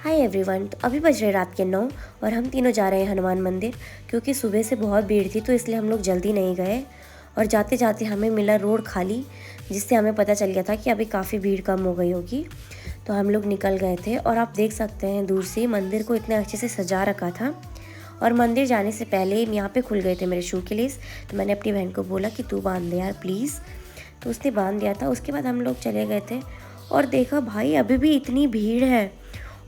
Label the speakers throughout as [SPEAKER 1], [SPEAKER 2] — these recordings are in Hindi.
[SPEAKER 1] Hi everyone. तो अभी बज रहे रात के 9 और हम तीनों जा रहे हैं हनुमान मंदिर, क्योंकि सुबह से बहुत भीड़ थी तो इसलिए हम लोग जल्दी नहीं गए। और जाते जाते हमें मिला रोड खाली, जिससे हमें पता चल गया था कि अभी काफ़ी भीड़ कम हो गई होगी। तो हम लोग निकल गए थे और आप देख सकते हैं दूर से मंदिर को इतने अच्छे से सजा रखा था। और मंदिर जाने से पहले यहाँ पे खुल गए थे मेरे शू के लेस, तो मैंने अपनी बहन को बोला कि तू बांध दे यार प्लीज़। तो उसने बांध दिया था। उसके बाद हम लोग चले गए थे और देखा भाई अभी भी इतनी भीड़ है।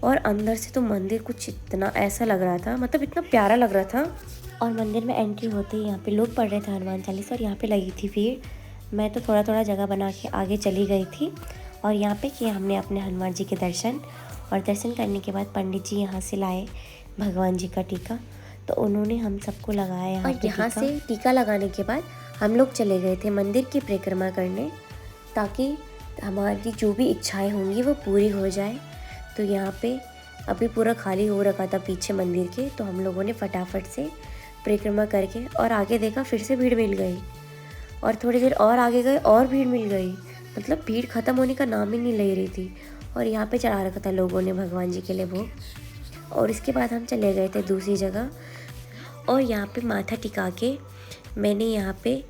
[SPEAKER 1] और अंदर से तो मंदिर कुछ इतना ऐसा लग रहा था, मतलब इतना प्यारा लग रहा था। और मंदिर में एंट्री होते ही यहाँ पे लोग पढ़ रहे थे हनुमान चालीसा और यहाँ पे लगी थी भीड़। मैं तो थोड़ा थोड़ा जगह बना के आगे चली गई थी और यहाँ पे किया हमने अपने हनुमान जी के दर्शन। और दर्शन करने के बाद पंडित जी यहाँ से लाए भगवान जी का टीका, तो उन्होंने हम सबको लगाया और यहाँ से टीका लगाने के बाद हम लोग चले गए थे मंदिर की परिक्रमा करने, ताकि हमारी जो भी इच्छाएं होंगी वो पूरी हो जाए। तो यहाँ पे अभी पूरा खाली हो रखा था पीछे मंदिर के, तो हम लोगों ने फटाफट से परिक्रमा करके और आगे देखा फिर से भीड़ मिल गई। और थोड़ी देर और आगे गए और भीड़ मिल गई, मतलब भीड़ ख़त्म होने का नाम ही नहीं ले रही थी। और यहाँ पे चढ़ा रखा था लोगों ने भगवान जी के लिए भोग। और इसके बाद हम चले गए थे दूसरी जगह और यहाँ पे माथा टिका के मैंने यहाँ पे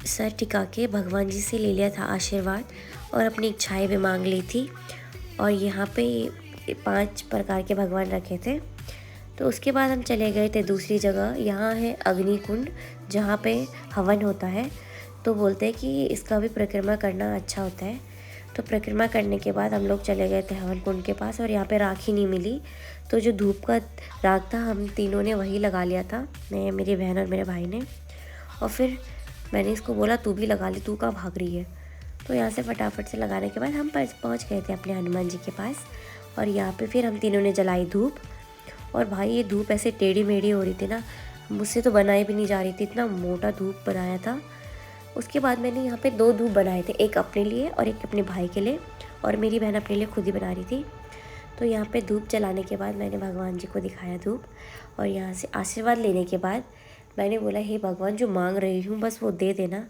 [SPEAKER 1] सर टिका के भगवान जी से ले लिया था आशीर्वाद और अपनी इच्छाएं भी मांग ली थी। और यहाँ पे 5 प्रकार के भगवान रखे थे। तो उसके बाद हम चले गए थे दूसरी जगह। यहाँ है अग्नि कुंड, जहाँ पे हवन होता है। तो बोलते हैं कि इसका भी परिक्रमा करना अच्छा होता है। तो परिक्रमा करने के बाद हम लोग चले गए थे हवन कुंड के पास और यहाँ पे राखी नहीं मिली, तो जो धूप का राख था हम तीनों ने वही लगा लिया था, मैं, मेरी बहन और मेरे भाई ने। और फिर मैंने इसको बोला तू भी लगा ले, तू कहाँ भाग रही है। तो यहाँ से फटाफट से लगाने के बाद हम पहुँच गए थे अपने हनुमान जी के पास। और यहाँ पे फिर हम तीनों ने जलाई धूप। और भाई ये धूप ऐसे टेढ़ी मेढ़ी हो रही थी ना, मुझसे तो बनाई भी नहीं जा रही थी, इतना मोटा धूप बनाया था। उसके बाद मैंने यहाँ पे 2 धूप बनाए थे, एक अपने लिए और एक अपने भाई के लिए, और मेरी बहन अपने लिए खुद ही बना रही थी। तो यहाँ पे धूप जलाने के बाद मैंने भगवान जी को दिखाया धूप, और यहाँ से आशीर्वाद लेने के बाद मैंने बोला हे भगवान, जो मांग रही हूँ बस वो दे देना।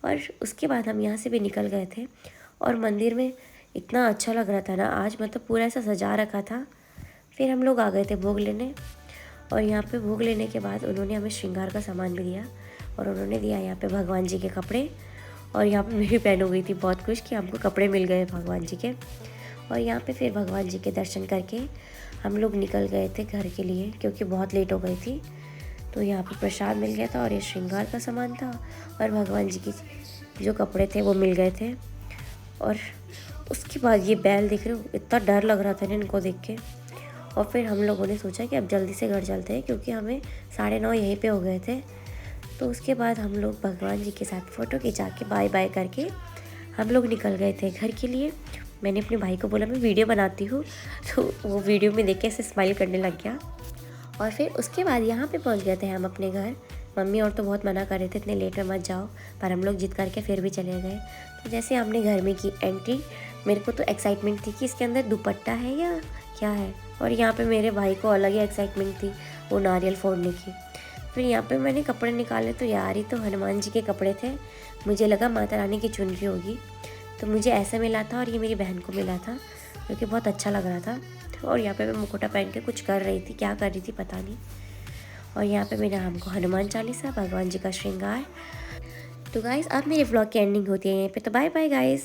[SPEAKER 1] और उसके बाद हम यहाँ से भी निकल गए थे और मंदिर में इतना अच्छा लग रहा था ना आज, मतलब पूरा ऐसा सजा रखा था। फिर हम लोग आ गए थे भोग लेने, और यहाँ पे भोग लेने के बाद उन्होंने हमें श्रृंगार का सामान भी दिया और उन्होंने दिया यहाँ पे भगवान जी के कपड़े। और यहाँ पे मेरी बहन हो गई थी बहुत खुश कि हमको कपड़े मिल गए भगवान जी के। और यहाँ पे फिर भगवान जी के दर्शन करके हम लोग निकल गए थे घर के लिए, क्योंकि बहुत लेट हो गई थी। तो यहाँ पे प्रसाद मिल गया था और ये श्रृंगार का सामान था और भगवान जी की जो कपड़े थे वो मिल गए थे। और उसके बाद ये बैल देख रहे हो, इतना डर लग रहा था ना इनको देख के। और फिर हम लोगों ने सोचा कि अब जल्दी से घर चलते हैं, क्योंकि हमें 9:30 यहीं पे हो गए थे। तो उसके बाद हम लोग भगवान जी के साथ फ़ोटो खिंचा के बाय बाय करके हम लोग निकल गए थे घर के लिए। मैंने अपने भाई को बोला मैं वीडियो बनाती हूँ, तो वो वीडियो में देख के ऐसे स्माइल करने लग गया। और फिर उसके बाद यहाँ पे पहुँच गए थे हम अपने घर। मम्मी और तो बहुत मना कर रहे थे इतने लेट में मत जाओ, पर हम लोग जिद करके फिर भी चले गए। तो जैसे हमने घर में की एंट्री, मेरे को तो एक्साइटमेंट थी कि इसके अंदर दुपट्टा है या क्या है। और यहाँ पे मेरे भाई को अलग ही एक्साइटमेंट थी वो नारियल फोड़ने की। फिर यहाँ पे मैंने कपड़े निकाले तो यार ये तो हनुमान जी के कपड़े थे। मुझे लगा माता रानी की चुनरी होगी, तो मुझे ऐसा मिला था और ये मेरी बहन को मिला था, जो कि बहुत अच्छा लग रहा था। और यहाँ पे मैं मुखौटा पहन के कुछ कर रही थी, क्या कर रही थी पता नहीं। और यहाँ पे मैंने हमको हनुमान चालीसा, भगवान जी का श्रृंगार। तो गाइस अब मेरे व्लॉग की एंडिंग होती है यहीं पे, तो बाय बाय गाइस।